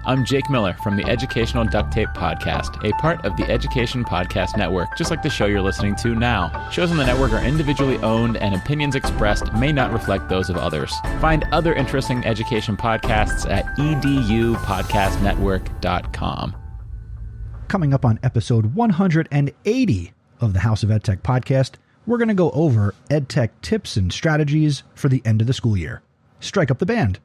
I'm Jake Miller from the Educational Duct Tape Podcast, a part of the Education Podcast Network, just like the show you're listening to now. Shows on the network are individually owned, and opinions expressed may not reflect those of others. Find other interesting education podcasts at edupodcastnetwork.com. Coming up on episode 180 of the House of EdTech podcast, we're going to go over EdTech tips and strategies for the end of the school year. Strike up the band.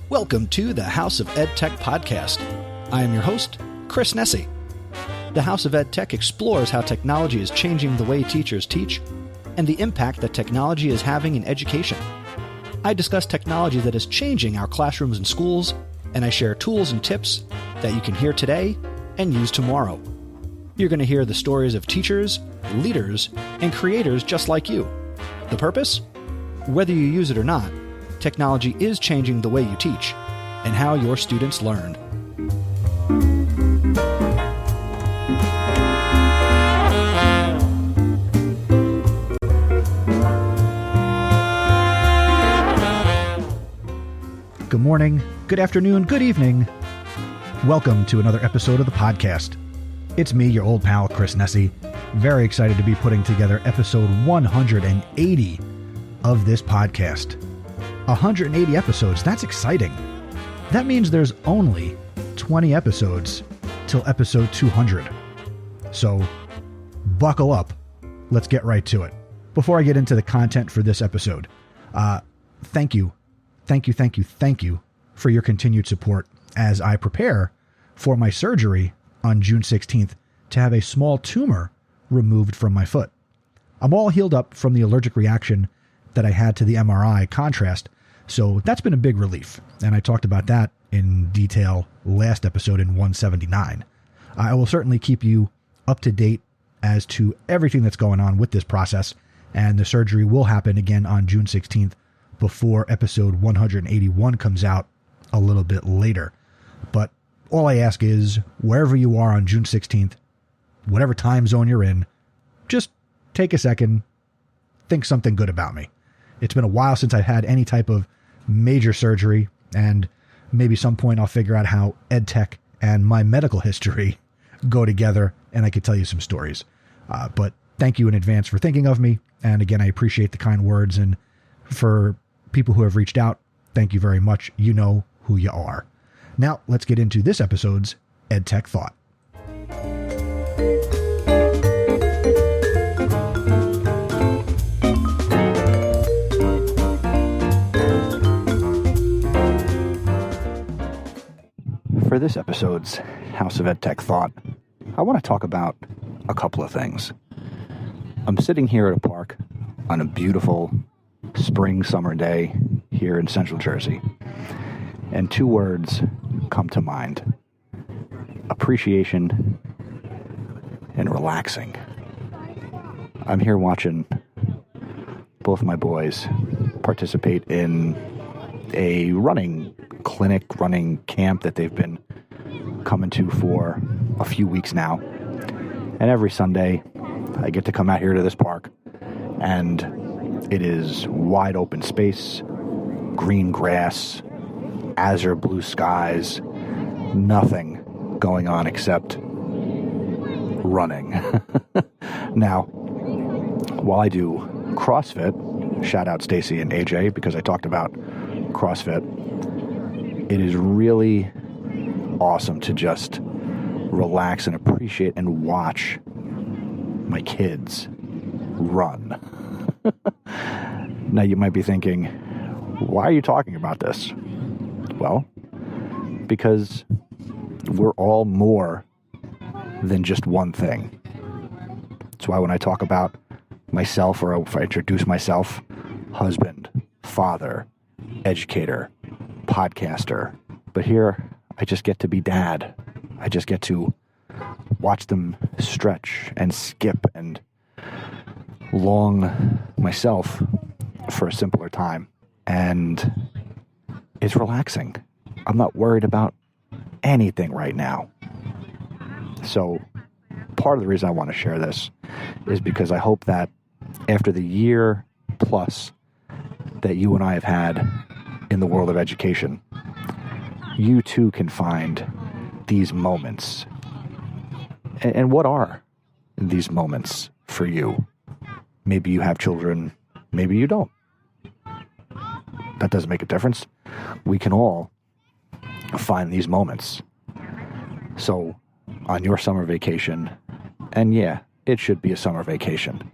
Welcome to the House of EdTech podcast. I am your host, Chris Nessie. The House of EdTech explores how technology is changing the way teachers teach and the impact that technology is having in education. I discuss technology that is changing our classrooms and schools, and I share tools and tips that you can hear today and use tomorrow. You're going to hear the stories of teachers, leaders, and creators just like you. The purpose? Whether you use it or not, technology is changing the way you teach and how your students learn. Good morning, good afternoon, good evening. Welcome to another episode of the podcast. It's me, your old pal, Chris Nessie. Very excited to be putting together episode 180 of this podcast. 180 episodes, that's exciting. That means there's only 20 episodes till episode 200. So, buckle up. Let's get right to it. Before I get into the content for this episode, thank you for your continued support as I prepare for my surgery on June 16th to have a small tumor removed from my foot. I'm all healed up from the allergic reaction that I had to the MRI contrast, so that's been a big relief, and I talked about that in detail last episode in 179. I will certainly keep you up to date as to everything that's going on with this process, and the surgery will happen again on June 16th before episode 181 comes out a little bit later. But all I ask is, wherever you are on June 16th, whatever time zone you're in, just take a second, think something good about me. It's been a while since I've had any type of major surgery, and maybe some point I'll figure out how EdTech and my medical history go together, and I could tell you some stories. But thank you in advance for thinking of me, and again, I appreciate the kind words, and for people who have reached out, thank you very much. You know who you are. Now, let's get into this episode's EdTech Thought. For this episode's House of EdTech Thought, I want to talk about a couple of things. I'm sitting here at a park on a beautiful spring summer day here in Central Jersey, and two words come to mind: appreciation and relaxing. I'm here watching both my boys participate in a running clinic, running camp that they've been coming to for a few weeks now. And every Sunday, I get to come out here to this park, and it is wide open space, green grass, azure blue skies, nothing going on except running. Now, while I do CrossFit, shout out Stacy and AJ because I talked about CrossFit, it is really awesome to just relax and appreciate and watch my kids run. Now you might be thinking, why are you talking about this? Well, because we're all more than just one thing. That's why when I talk about myself, or if I introduce myself, husband, father, educator, podcaster, but here I just get to be dad. I just get to watch them stretch and skip and long myself for a simpler time. And it's relaxing. I'm not worried about anything right now. So part of the reason I want to share this is because I hope that after the year plus that you and I have had in the world of education, you too can find these moments. And what are these moments for you? Maybe you have children, maybe you don't. That doesn't make a difference. We can all find these moments. So on your summer vacation, and yeah, it should be a summer vacation.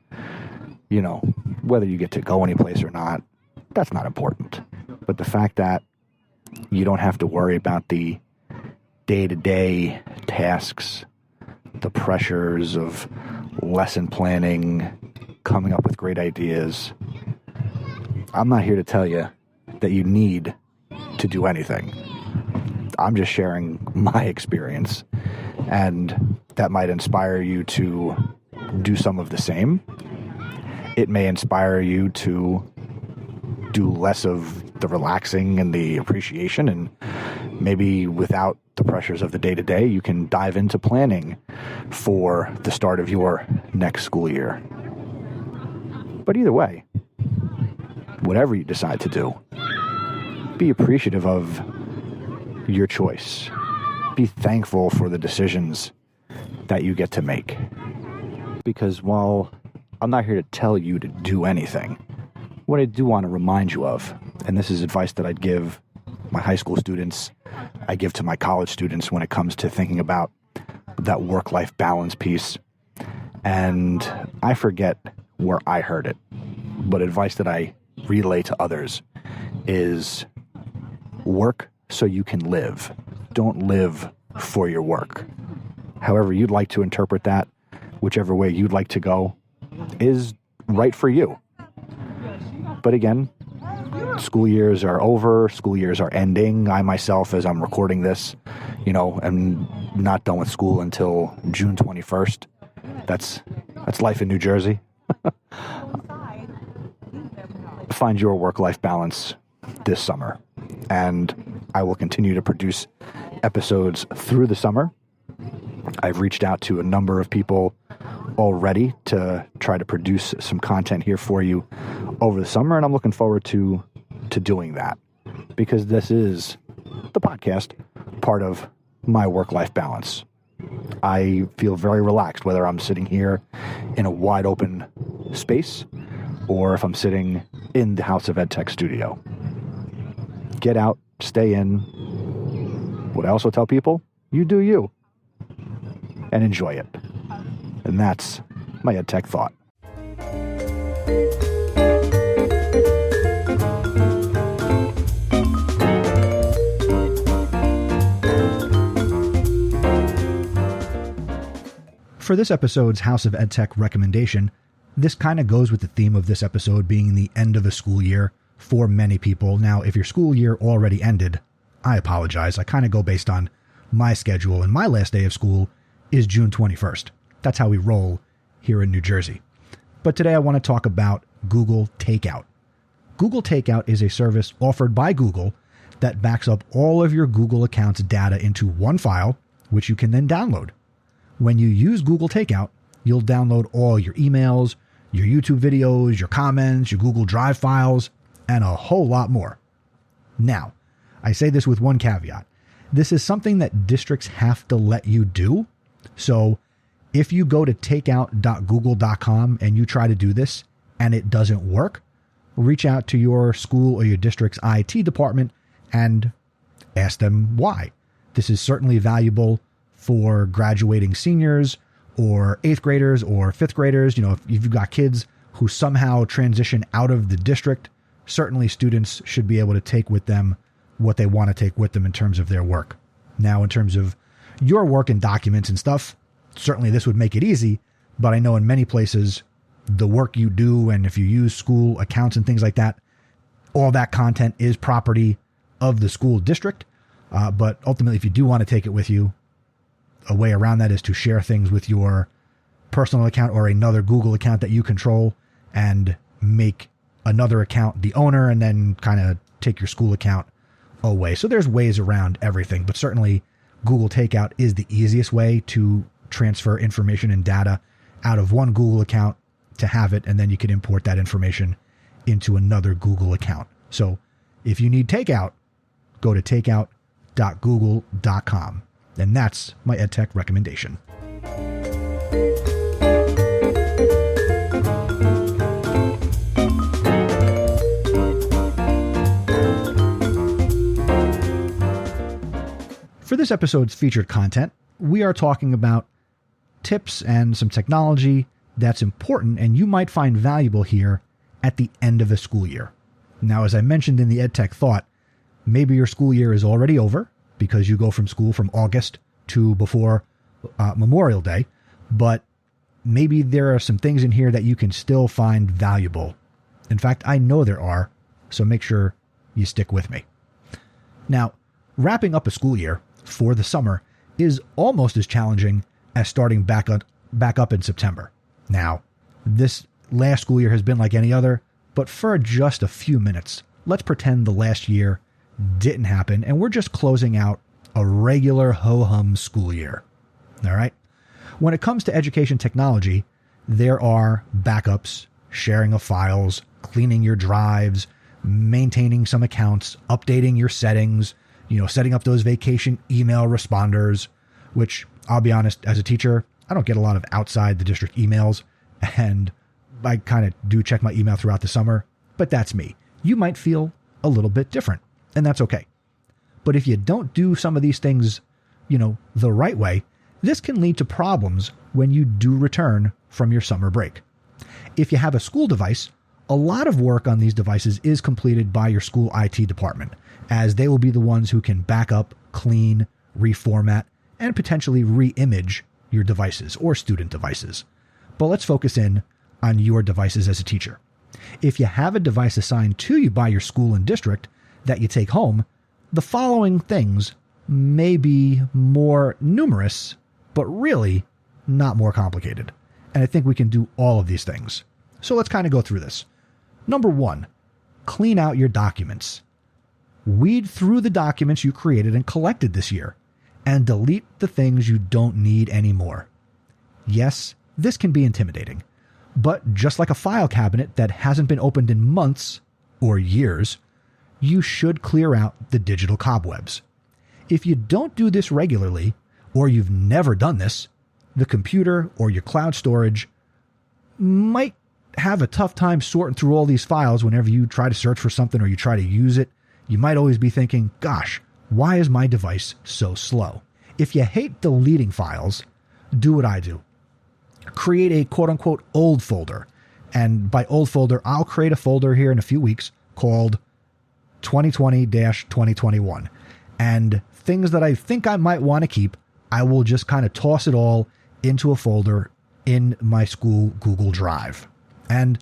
You know, whether you get to go anyplace or not, that's not important. But the fact that you don't have to worry about the day-to-day tasks, the pressures of lesson planning, coming up with great ideas. I'm not here to tell you that you need to do anything. I'm just sharing my experience, and that might inspire you to do some of the same. It may inspire you to do less of the relaxing and the appreciation, and maybe without the pressures of the day-to-day, you can dive into planning for the start of your next school year. But either way, whatever you decide to do, be appreciative of your choice. Be thankful for the decisions that you get to make. Because while I'm not here to tell you to do anything, what I do want to remind you of, and this is advice that I'd give my high school students, I give to my college students when it comes to thinking about that work-life balance piece. And I forget where I heard it, but advice that I relay to others is work so you can live. Don't live for your work. However you'd like to interpret that, whichever way you'd like to go, is right for you. But again, school years are over, school years are ending. I myself, as I'm recording this, am not done with school until June 21st. That's life in New Jersey. Find your work-life balance this summer. And I will continue to produce episodes through the summer. I've reached out to a number of people already to try to produce some content here for you over the summer, and I'm looking forward to doing that, because this is the podcast part of my work-life balance. I feel very relaxed whether I'm sitting here in a wide open space or if I'm sitting in the House of EdTech studio. Get out, stay in. What I also tell people, you do you, and enjoy it. And that's my EdTech thought. For this episode's House of EdTech recommendation, this kind of goes with the theme of this episode being the end of a school year for many people. Now, if your school year already ended, I apologize. I kind of go based on my schedule, and my last day of school is June 21st. That's how we roll here in New Jersey. But today I want to talk about Google Takeout. Google Takeout is a service offered by Google that backs up all of your Google account's data into one file, which you can then download. When you use Google Takeout, you'll download all your emails, your YouTube videos, your comments, your Google Drive files, and a whole lot more. Now, I say this with one caveat. This is something that districts have to let you do. So if you go to takeout.google.com and you try to do this and it doesn't work, reach out to your school or your district's IT department and ask them why. This is certainly valuable for graduating seniors or 8th graders or 5th graders. If you've got kids who somehow transition out of the district, certainly students should be able to take with them what they want to take with them in terms of their work. Now, in terms of your work and documents and stuff, certainly this would make it easy, but I know in many places, the work you do, and if you use school accounts and things like that, all that content is property of the school district. But ultimately, if you do want to take it with you, a way around that is to share things with your personal account or another Google account that you control and make another account the owner and then kind of take your school account away. So there's ways around everything, but certainly Google Takeout is the easiest way to transfer information and data out of one Google account to have it, and then you can import that information into another Google account. So if you need Takeout, go to takeout.google.com. And that's my EdTech recommendation. For this episode's featured content, we are talking about tips and some technology that's important and you might find valuable here at the end of a school year. Now, as I mentioned in the EdTech thought, maybe your school year is already over because you go from school from August to before Memorial Day, but maybe there are some things in here that you can still find valuable. In fact, I know there are, so make sure you stick with me. Now, wrapping up a school year for the summer is almost as challenging as starting back up in September. Now, this last school year has been like any other, but for just a few minutes, let's pretend the last year didn't happen and we're just closing out a regular ho-hum school year. All right? When it comes to education technology, there are backups, sharing of files, cleaning your drives, maintaining some accounts, updating your settings, setting up those vacation email responders, which I'll be honest, as a teacher, I don't get a lot of outside the district emails, and I kind of do check my email throughout the summer, but that's me. You might feel a little bit different, and that's okay. But if you don't do some of these things, the right way, this can lead to problems when you do return from your summer break. If you have a school device, a lot of work on these devices is completed by your school IT department, as they will be the ones who can back up, clean, reformat, and potentially re-image your devices or student devices. But let's focus in on your devices as a teacher. If you have a device assigned to you by your school and district that you take home, the following things may be more numerous, but really not more complicated. And I think we can do all of these things. So let's kind of go through this. Number 1, clean out your documents. Weed through the documents you created and collected this year and delete the things you don't need anymore. Yes, this can be intimidating, but just like a file cabinet that hasn't been opened in months or years, you should clear out the digital cobwebs. If you don't do this regularly, or you've never done this, the computer or your cloud storage might have a tough time sorting through all these files whenever you try to search for something or you try to use it. You might always be thinking, gosh, why is my device so slow? If you hate deleting files, do what I do. Create a quote-unquote old folder. And by old folder, I'll create a folder here in a few weeks called 2020-2021. And things that I think I might want to keep, I will just kind of toss it all into a folder in my school Google Drive. And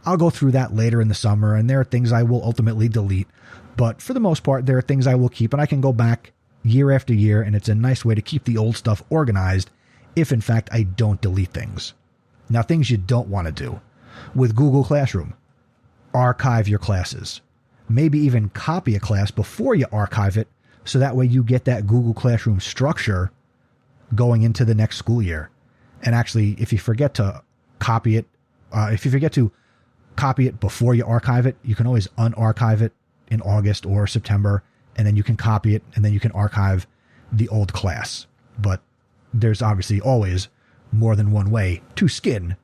I'll go through that later in the summer, and there are things I will ultimately delete. But for the most part, there are things I will keep, and I can go back year after year, and it's a nice way to keep the old stuff organized if, in fact, I don't delete things. Now, things you don't want to do. With Google Classroom, archive your classes. Maybe even copy a class before you archive it, so that way you get that Google Classroom structure going into the next school year. And actually, if you forget to copy it, before you archive it, you can always unarchive it in August or September, and then you can copy it, and then you can archive the old class. But there's obviously always more than one way to skin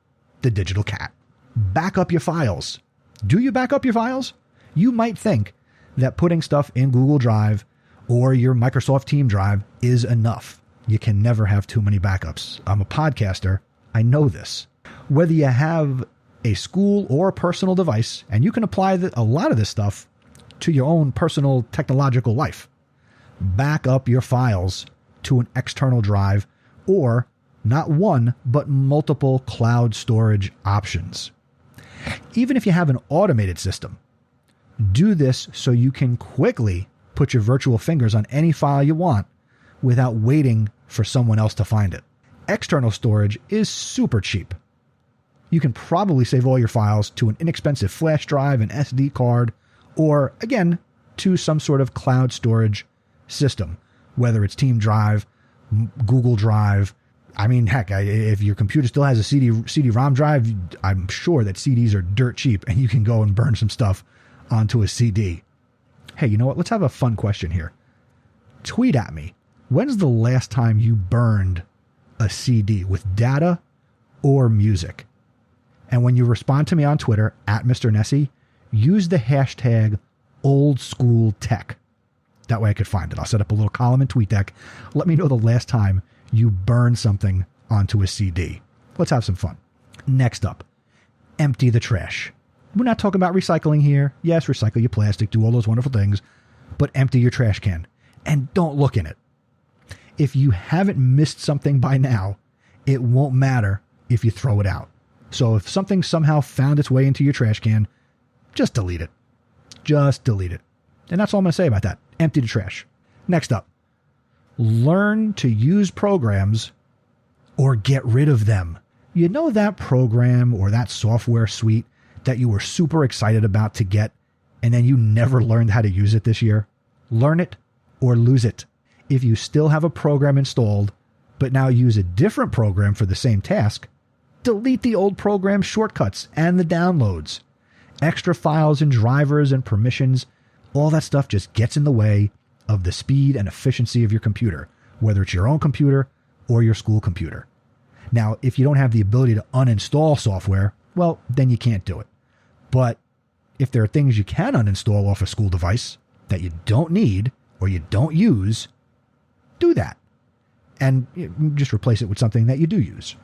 the digital cat. Back up your files. Do you back up your files? You might think that putting stuff in Google Drive or your Microsoft Team Drive is enough. You can never have too many backups. I'm a podcaster. I know this. Whether you have a school or a personal device, and you can apply a lot of this stuff to your own personal technological life, back up your files to an external drive or not one, but multiple cloud storage options. Even if you have an automated system, do this so you can quickly put your virtual fingers on any file you want without waiting for someone else to find it. External storage is super cheap. You can probably save all your files to an inexpensive flash drive, an SD card, or, again, to some sort of cloud storage system, whether it's Team Drive, Google Drive, I mean, heck, if your computer still has a CD-ROM drive, I'm sure that CDs are dirt cheap and you can go and burn some stuff onto a CD. Hey, you know what? Let's have a fun question here. Tweet at me. When's the last time you burned a CD with data or music? And when you respond to me on Twitter, at Mr. Nessie, use the hashtag #OldSchoolTech. That way I could find it. I'll set up a little column in TweetDeck. Let me know the last time you burned something onto a CD. Let's have some fun. Next up, empty the trash. We're not talking about recycling here. Yes, recycle your plastic, do all those wonderful things, but empty your trash can and don't look in it. If you haven't missed something by now, it won't matter if you throw it out. So if something somehow found its way into your trash can, just delete it. Just delete it. And that's all I'm going to say about that. Empty the trash. Next up, learn to use programs or get rid of them. You know that program or that software suite that you were super excited about to get and then you never learned how to use it this year? Learn it or lose it. If you still have a program installed, but now use a different program for the same task, delete the old program shortcuts and the downloads. Extra files and drivers and permissions, all that stuff just gets in the way of the speed and efficiency of your computer, whether it's your own computer or your school computer. Now, if you don't have the ability to uninstall software, well, then you can't do it. But if there are things you can uninstall off a school device that you don't need or you don't use, do that. And just replace it with something that you do use.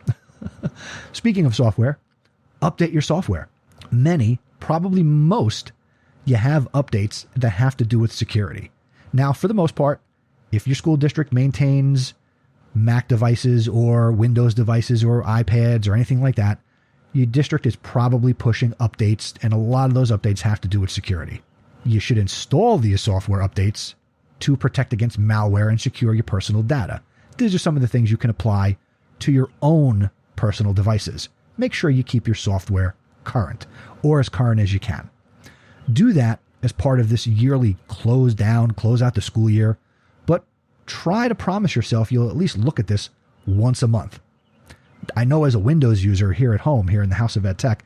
Speaking of software, update your software. Many, probably most, you have updates that have to do with security. Now, for the most part, if your school district maintains Mac devices or Windows devices or iPads or anything like that, your district is probably pushing updates, and a lot of those updates have to do with security. You should install these software updates to protect against malware and secure your personal data. These are some of the things you can apply to your own personal devices. Make sure you keep your software current, or as current as you can. Do that as part of this yearly close out the school year, but try to promise yourself you'll at least look at this once a month. I know as a Windows user here at home, here in the House of EdTech,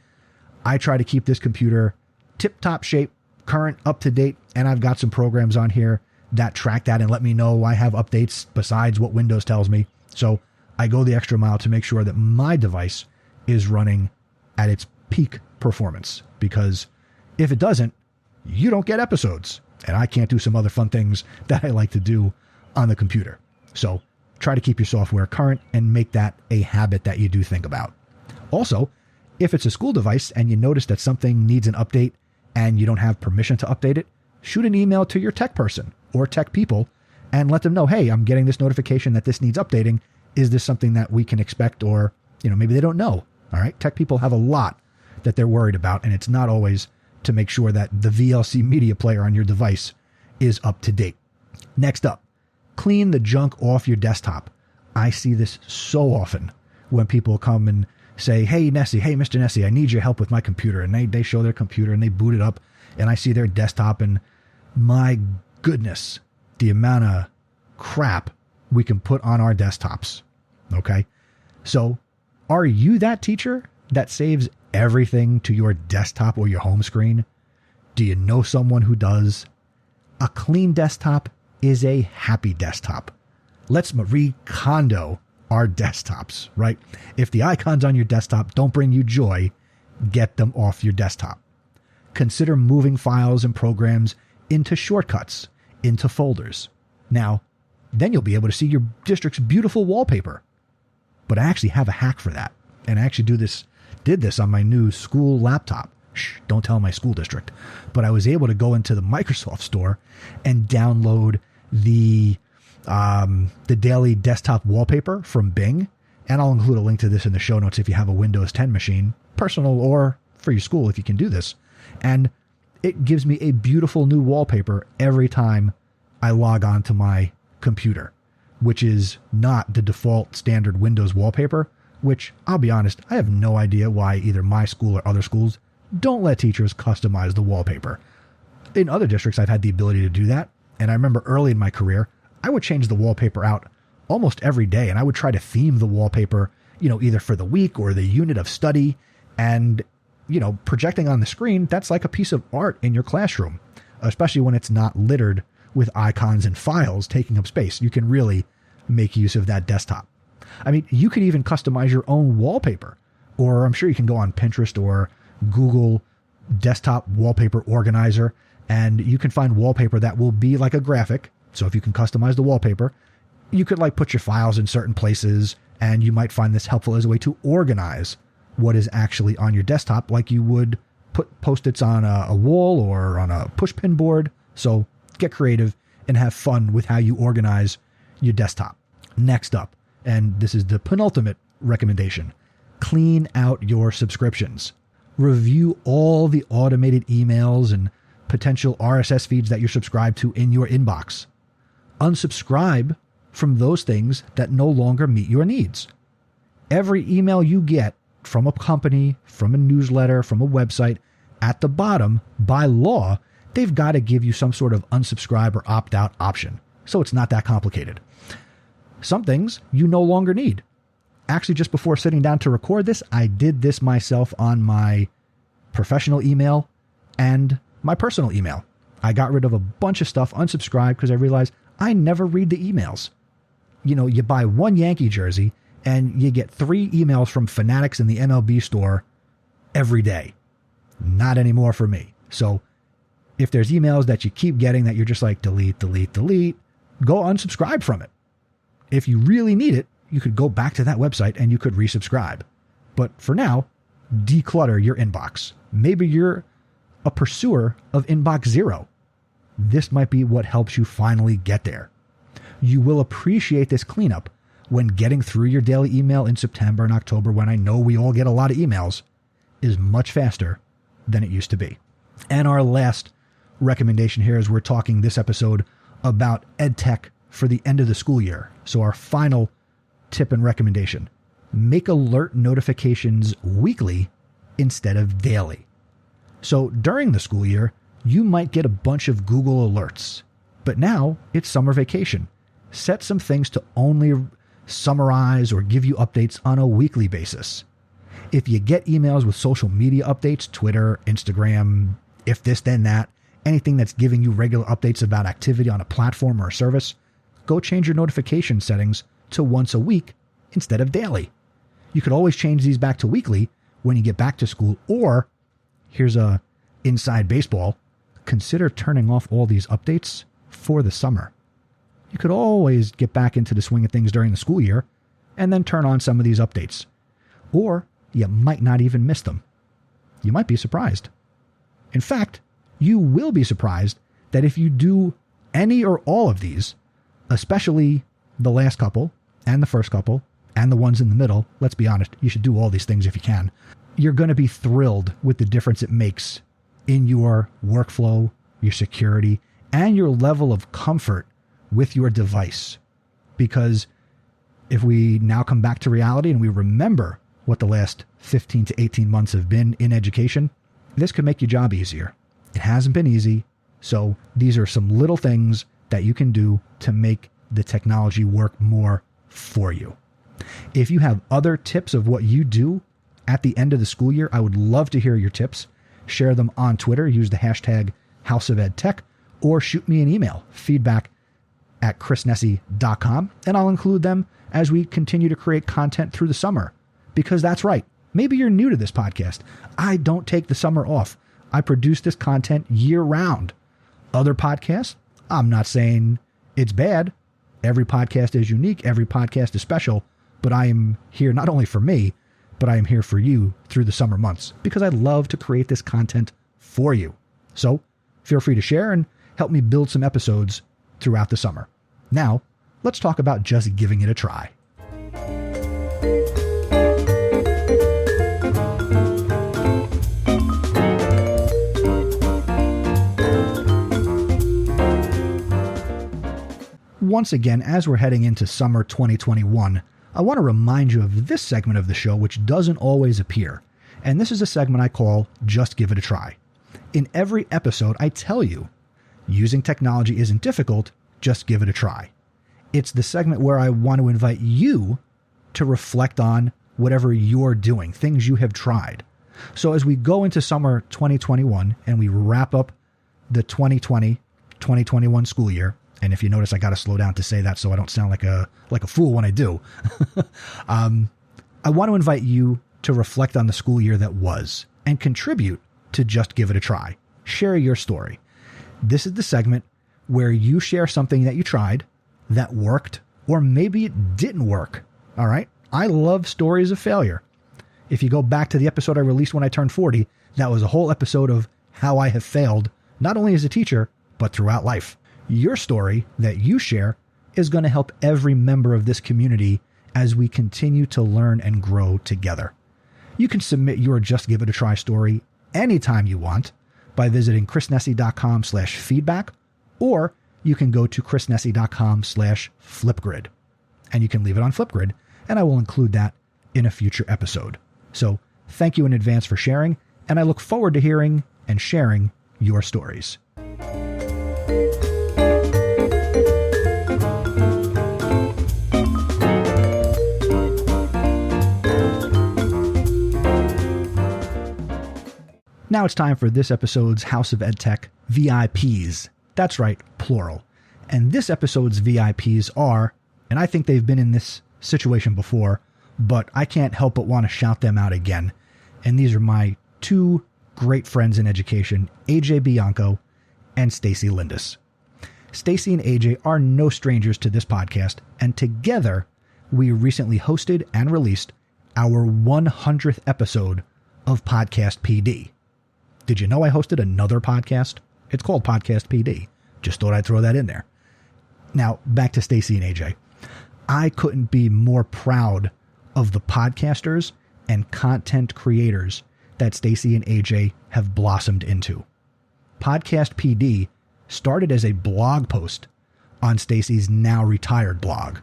I try to keep this computer tip-top shape, current, up-to-date, and I've got some programs on here that track that and let me know I have updates besides what Windows tells me. So I go the extra mile to make sure that my device is running at its peak performance, because if it doesn't, you don't get episodes, and I can't do some other fun things that I like to do on the computer. So try to keep your software current and make that a habit that you do think about. Also, if it's a school device and you notice that something needs an update and you don't have permission to update it, shoot an email to your tech person or tech people and let them know, hey, I'm getting this notification that this needs updating. Is this something that we can expect? Or, maybe they don't know. All right. Tech people have a lot that they're worried about, and it's not always to make sure that the VLC media player on your device is up to date. Next up, clean the junk off your desktop. I see this so often when people come and say, hey, Nessie, hey, Mr. Nessie, I need your help with my computer. And they show their computer and they boot it up and I see their desktop, and my goodness, the amount of crap we can put on our desktops. Okay. So are you that teacher that saves everything to your desktop or your home screen? Do you know someone who does? A clean desktop is a happy desktop. Let's Marie Kondo our desktops, right? If the icons on your desktop don't bring you joy, get them off your desktop. Consider moving files and programs into shortcuts, into folders. Now, then you'll be able to see your district's beautiful wallpaper. But I actually have a hack for that. And I actually did this on my new school laptop. Shh, don't tell my school district. But I was able to go into the Microsoft store and download the daily desktop wallpaper from Bing. And I'll include a link to this in the show notes if you have a Windows 10 machine, personal or for your school if you can do this. And it gives me a beautiful new wallpaper every time I log on to my computer, which is not the default standard Windows wallpaper, which I'll be honest, I have no idea why either my school or other schools don't let teachers customize the wallpaper. In other districts, I've had the ability to do that. And I remember early in my career, I would change the wallpaper out almost every day, and I would try to theme the wallpaper, either for the week or the unit of study. And, projecting on the screen, that's like a piece of art in your classroom, especially when it's not littered with icons and files taking up space. You can really make use of that desktop. I mean, you could even customize your own wallpaper, or I'm sure you can go on Pinterest or Google desktop wallpaper organizer, and you can find wallpaper that will be like a graphic. So if you can customize the wallpaper, you could like put your files in certain places, and you might find this helpful as a way to organize what is actually on your desktop, like you would put Post-its on a wall or on a pushpin board. So get creative and have fun with how you organize your desktop. Next up, and this is the penultimate recommendation, clean out your subscriptions. Review all the automated emails and potential RSS feeds that you're subscribed to in your inbox. Unsubscribe from those things that no longer meet your needs. Every email you get from a company, from a newsletter, from a website, at the bottom, by law, they've got to give you some sort of unsubscribe or opt-out option. So it's not that complicated. Some things you no longer need. Actually, just before sitting down to record this, I did this myself on my professional email and my personal email. I got rid of a bunch of stuff, unsubscribed, because I realized I never read the emails. You buy one Yankee jersey and you get 3 emails from fanatics in the MLB store every day. Not anymore for me. So if there's emails that you keep getting that you're just like, delete, delete, delete, go unsubscribe from it. If you really need it, you could go back to that website and you could resubscribe. But for now, declutter your inbox. Maybe you're a pursuer of inbox zero. This might be what helps you finally get there. You will appreciate this cleanup when getting through your daily email in September and October, when I know we all get a lot of emails, is much faster than it used to be. And our last recommendation here is we're talking this episode about EdTech for the end of the school year. So our final tip and recommendation, make alert notifications weekly instead of daily. So during the school year, you might get a bunch of Google alerts, but now it's summer vacation. Set some things to only summarize or give you updates on a weekly basis. If you get emails with social media updates, Twitter, Instagram, if this, then that, anything that's giving you regular updates about activity on a platform or a service, go change your notification settings to once a week instead of daily. You could always change these back to weekly when you get back to school, or here's a inside baseball, consider turning off all these updates for the summer. You could always get back into the swing of things during the school year and then turn on some of these updates. Or you might not even miss them. You might be surprised. In fact, you will be surprised that if you do any or all of these, especially the last couple and the first couple and the ones in the middle, let's be honest, you should do all these things if you can. You're going to be thrilled with the difference it makes in your workflow, your security, and your level of comfort with your device. Because if we now come back to reality and we remember what the last 15 to 18 months have been in education, this could make your job easier. It hasn't been easy, so these are some little things that you can do to make the technology work more for you. If you have other tips of what you do at the end of the school year, I would love to hear your tips. Share them on Twitter, use the hashtag HouseOfEdTech, or shoot me an email, feedback@chrisnessy.com, and I'll include them as we continue to create content through the summer. Because that's right, maybe you're new to this podcast. I don't take the summer off. I produce this content year-round. Other podcasts, I'm not saying it's bad. Every podcast is unique. Every podcast is special. But I am here not only for me, but I am here for you through the summer months because I love to create this content for you. So feel free to share and help me build some episodes throughout the summer. Now, let's talk about just giving it a try. Once again, as we're heading into summer 2021, I want to remind you of this segment of the show which doesn't always appear. And this is a segment I call Just Give It a Try. In every episode, I tell you, using technology isn't difficult, just give it a try. It's the segment where I want to invite you to reflect on whatever you're doing, things you have tried. So as we go into summer 2021 and we wrap up the 2020-2021 school year, and if you notice, I got to slow down to say that so I don't sound like a fool when I do. I want to invite you to reflect on the school year that was and contribute to Just Give It a Try. Share your story. This is the segment where you share something that you tried that worked, or maybe it didn't work. All right. I love stories of failure. If you go back to the episode I released when I turned 40, that was a whole episode of how I have failed, not only as a teacher, but throughout life. Your story that you share is going to help every member of this community as we continue to learn and grow together. You can submit your Just Give It a Try story anytime you want by visiting chrisnessy.com/feedback, or you can go to chrisnessy.com/flipgrid, and you can leave it on Flipgrid, and I will include that in a future episode. So thank you in advance for sharing, and I look forward to hearing and sharing your stories. Now it's time for this episode's House of EdTech VIPs. That's right, plural. And this episode's VIPs are, and I think they've been in this situation before, but I can't help but want to shout them out again. And these are my two great friends in education, AJ Bianco and Stacy Lindis. Stacy and AJ are no strangers to this podcast, and together we recently hosted and released our 100th episode of Podcast PD. Did you know I hosted another podcast? It's called Podcast PD. Just thought I'd throw that in there. Now, back to Stacy and AJ. I couldn't be more proud of the podcasters and content creators that Stacy and AJ have blossomed into. Podcast PD started as a blog post on Stacy's now retired blog.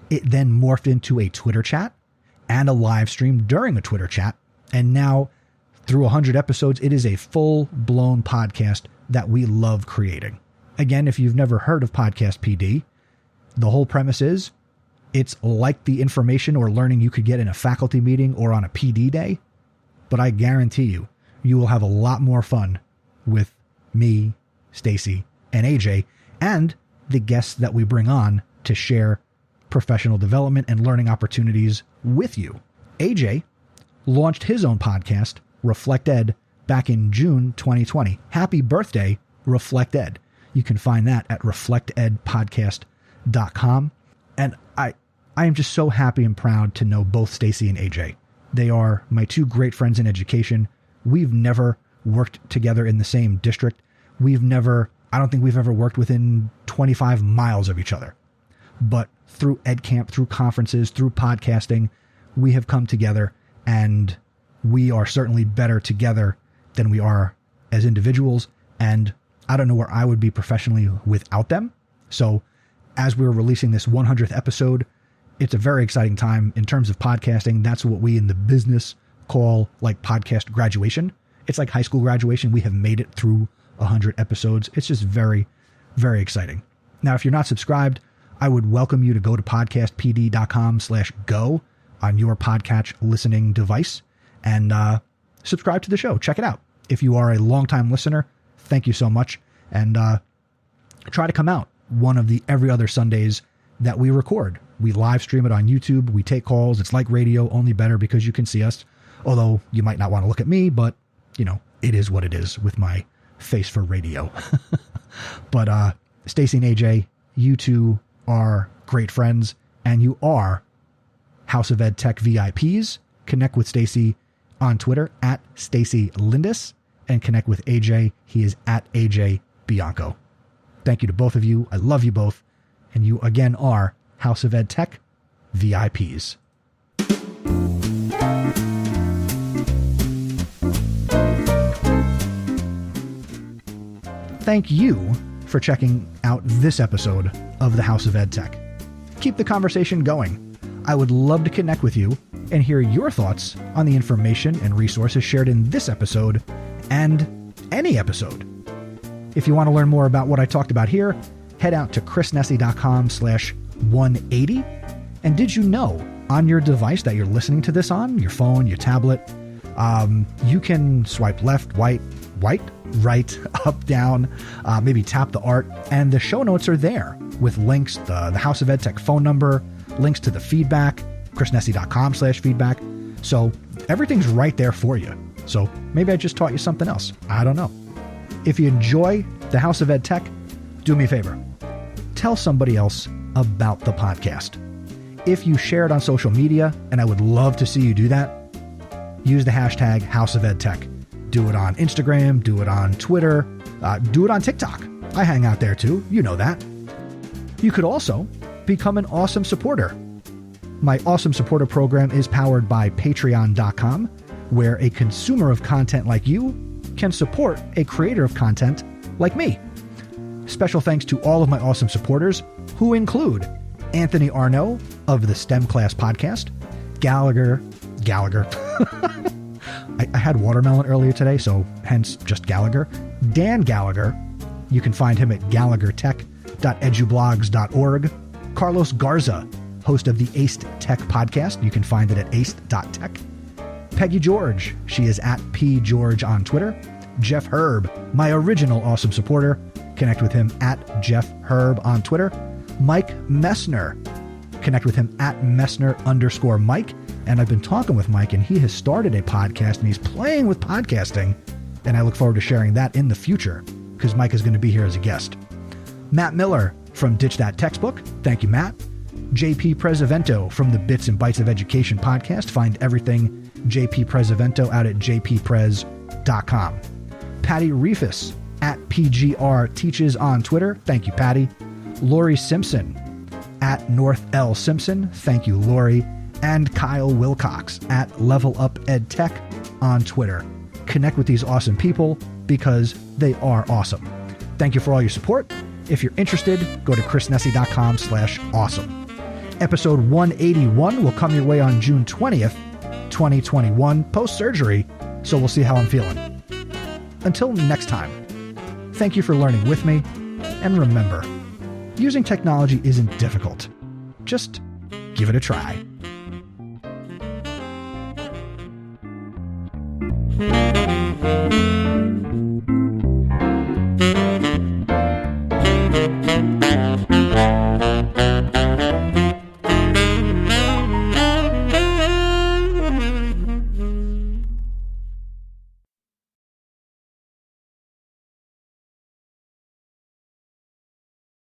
It then morphed into a Twitter chat and a live stream during a Twitter chat, and now through 100 episodes, it is a full-blown podcast that we love creating. Again, if you've never heard of Podcast PD, the whole premise is it's like the information or learning you could get in a faculty meeting or on a PD day, but I guarantee you, you will have a lot more fun with me, Stacy, and AJ, and the guests that we bring on to share professional development and learning opportunities with you. AJ launched his own podcast, Reflect Ed, back in June 2020. Happy birthday, Reflect Ed. You can find that at reflectedpodcast.com. And I am just so happy and proud to know both Stacy and AJ. They are my two great friends in education. We've never worked together in the same district. I don't think we've ever worked within 25 miles of each other. But through EdCamp, through conferences, through podcasting, we have come together, and we are certainly better together than we are as individuals. And I don't know where I would be professionally without them. So as we're releasing this 100th episode, it's a very exciting time in terms of podcasting. That's what we in the business call like podcast graduation. It's like high school graduation. We have made it through 100 episodes. It's just very, very exciting. Now, if you're not subscribed, I would welcome you to go to podcastpd.com/go on your podcast listening device and subscribe to the show. Check it out. If you are a longtime listener, thank you so much. And try to come out one of the every other Sundays that we record. We live stream it on YouTube. We take calls. It's like radio, only better because you can see us. Although you might not want to look at me, but you know, it is what it is with my face for radio. But Stacy and AJ, you two are great friends, and you are House of EdTech VIPs. Connect with Stacy on Twitter at Stacy Lindis, and connect with AJ. He is at AJ Bianco. Thank you to both of you. I love you both. And you again are House of EdTech VIPs. Thank you for checking out this episode of the House of EdTech. Keep the conversation going. I would love to connect with you and hear your thoughts on the information and resources shared in this episode and any episode. If you want to learn more about what I talked about here, head out to chrisnessy.com/ HoET180. And did you know on your device that you're listening to this on, your phone, your tablet, you can swipe left, right, up, down, maybe tap the art, and the show notes are there with links, the House of EdTech phone number, links to the feedback, chrisnessy.com/feedback. So everything's right there for you. So maybe I just taught you something else. I don't know. If you enjoy the House of EdTech, do me a favor. Tell somebody else about the podcast. If you share it on social media, and I would love to see you do that, use the hashtag House of EdTech. Do it on Instagram, do it on Twitter, do it on TikTok. I hang out there too, you know that. You could also become an awesome supporter. My awesome supporter program is powered by patreon.com, where a consumer of content like you can support a creator of content like me. Special thanks to all of my awesome supporters, who include Anthony Arnaud of the STEM Class Podcast, Gallagher. I had watermelon earlier today, so hence just Gallagher. Dan Gallagher, you can find him at gallaghertech.edublogs.org. Carlos Garza, host of the EdTech podcast. You can find it at aced.tech. Peggy George, she is at pgeorge on Twitter. Jeff Herb, my original awesome supporter. Connect with him at Jeff Herb on Twitter. Mike Messner, connect with him at Messner_Mike. And I've been talking with Mike, and he has started a podcast, and he's playing with podcasting. And I look forward to sharing that in the future, because Mike is going to be here as a guest. Matt Miller from Ditch That Textbook. Thank you, Matt. JP Presevento from the Bits and Bytes of Education podcast. Find everything JP Presevento out at jpprez.com. Patty Reefus at PGR Teaches on Twitter. Thank you, Patty. Lori Simpson at North L Simpson. Thank you, Lori. And Kyle Wilcox at Level Up EdTech on Twitter. Connect with these awesome people because they are awesome. Thank you for all your support. If you're interested, go to chrisnessy.com/awesome. Episode 181 will come your way on June 20th, 2021, post-surgery, so we'll see how I'm feeling. Until next time, thank you for learning with me, and remember, using technology isn't difficult. Just give it a try. Thank you.